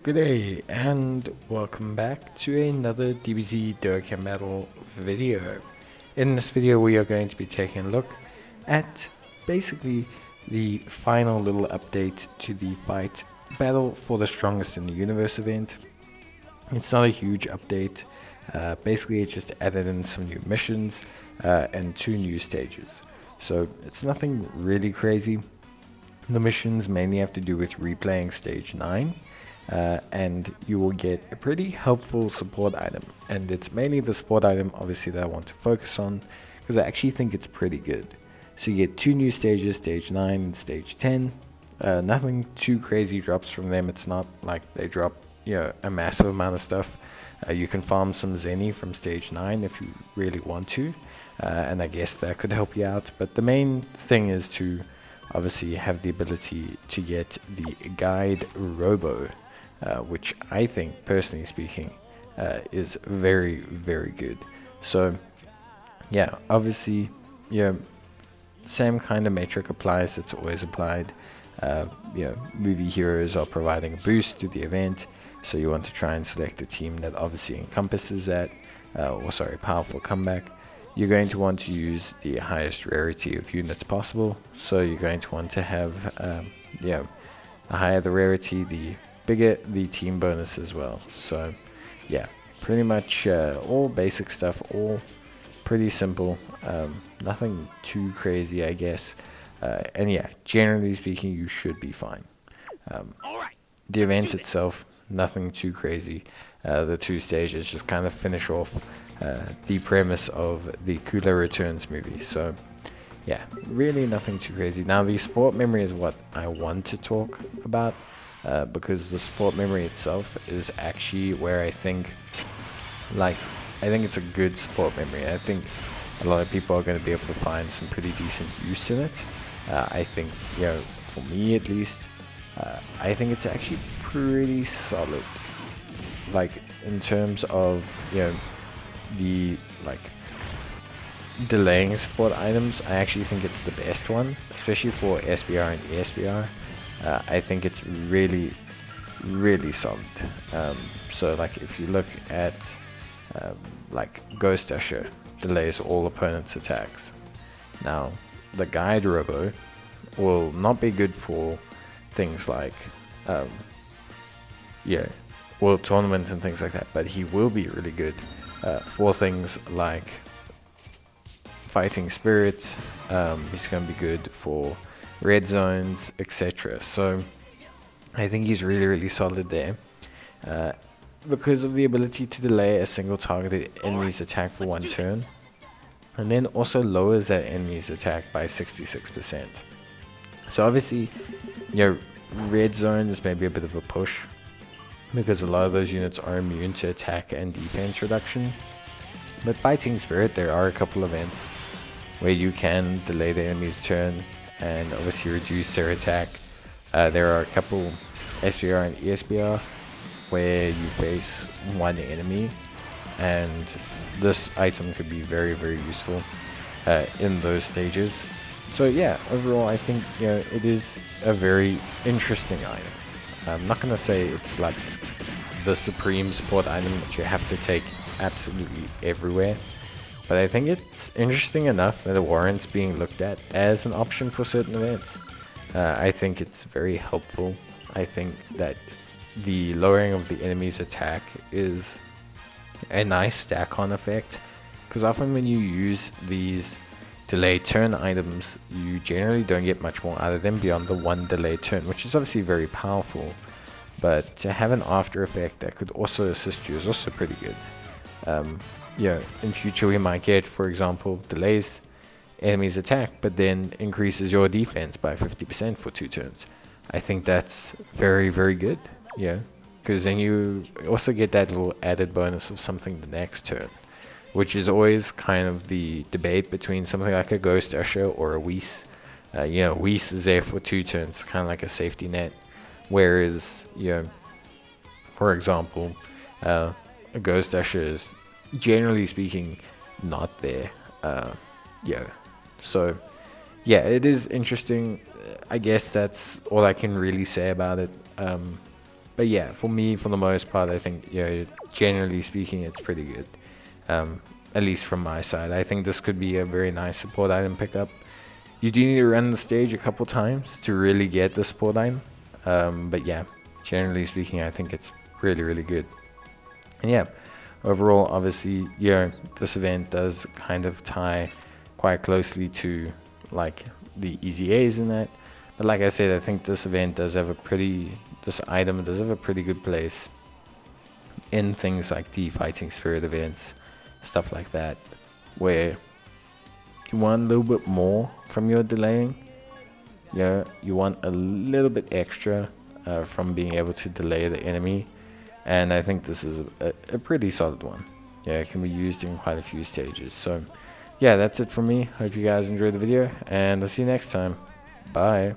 Good day and welcome back to another Dbz Dokkan battle video. In this video we are going to be taking a look at basically the final little update to the fight battle for the strongest in the universe event. It's not a huge update, basically it just added in some new missions and 2 new stages. So it's nothing really crazy. The missions mainly have to do with replaying stage 9. And you will get a pretty helpful support item, and it's mainly the support item obviously that I want to focus on because I actually think it's pretty good. So you get 2 new stages, stage 9 and stage 10. Nothing too crazy drops from them. It's not like they drop a massive amount of stuff. You can farm some Zenny from stage 9 if you really want to, and I guess that could help you out, but the main thing is to obviously have the ability to get the guide Robo, which I think, personally speaking, is very, very good. So, yeah, obviously, same kind of metric applies that's always applied. Movie heroes are providing a boost to the event, so you want to try and select a team that obviously encompasses that, powerful comeback. You're going to want to use the highest rarity of units possible, so you're going to want to have, the higher the rarity, the bigger the team bonus as well. So yeah, pretty much all basic stuff, all pretty simple, nothing too crazy, I guess. And yeah, generally speaking, you should be fine. The event itself, nothing too crazy. The 2 stages just kind of finish off the premise of the Cooler Returns movie. So yeah, really nothing too crazy. Now the support memory is what I want to talk about, because the support memory itself is actually where I think it's a good support memory. I think a lot of people are going to be able to find some pretty decent use in it. I think, for me at least, I think it's actually pretty solid. Like, in terms of, the, delaying support items, I actually think it's the best one, especially for SBR and ESBR. I think it's really, really solid. So, if you look at, Ghost Usher, delays all opponents' attacks. Now, the Guide Robo will not be good for things like, World Tournament and things like that, but he will be really good for things like Fighting Spirits. He's going to be good for red zones, etc. So I think he's really, really solid there, because of the ability to delay a single targeted enemy's attack for 1 turn, and then also lowers that enemy's attack by 66%. So obviously, red zone is maybe a bit of a push, because a lot of those units are immune to attack and defense reduction. But Fighting Spirit, there are a couple events where you can delay the enemy's turn and obviously reduce their attack. There are a couple SVR and ESBR where you face 1 enemy, and this item could be very, very useful in those stages. So yeah, overall I think it is a very interesting item. I'm not going to say it's like the supreme support item that you have to take absolutely everywhere, but I think it's interesting enough that it warrants being looked at as an option for certain events. I think it's very helpful. I think that the lowering of the enemy's attack is a nice stack-on effect, because often when you use these delay turn items, you generally don't get much more out of them beyond the 1 delay turn, which is obviously very powerful, but to have an after effect that could also assist you is also pretty good. In future we might get, for example, delays enemy's attack but then increases your defense by 50% for 2 turns. I think that's very, very good, because then you also get that little added bonus of something the next turn, which is always kind of the debate between something like a Ghost Usher or a Whis. Whis is there for 2 turns, kind of like a safety net, whereas, for example, a Ghost Usher is, generally speaking, not there. So, yeah, it is interesting. I guess that's all I can really say about it. But yeah, for me, for the most part, I think, generally speaking, it's pretty good. At least from my side, I think this could be a very nice support item pickup. You do need to run the stage a couple times to really get the support item. But yeah, generally speaking, I think it's really, really good. And yeah, overall, obviously, this event does kind of tie quite closely to like the EZAs in that. But like I said, I think this event does have this item does have a pretty good place in things like the fighting spirit events, stuff like that, where you want a little bit more from your delaying. You want a little bit extra from being able to delay the enemy, and I think this is a pretty solid one. It can be used in quite a few stages. So yeah, that's it from me. Hope you guys enjoyed the video, and I'll see you next time. Bye.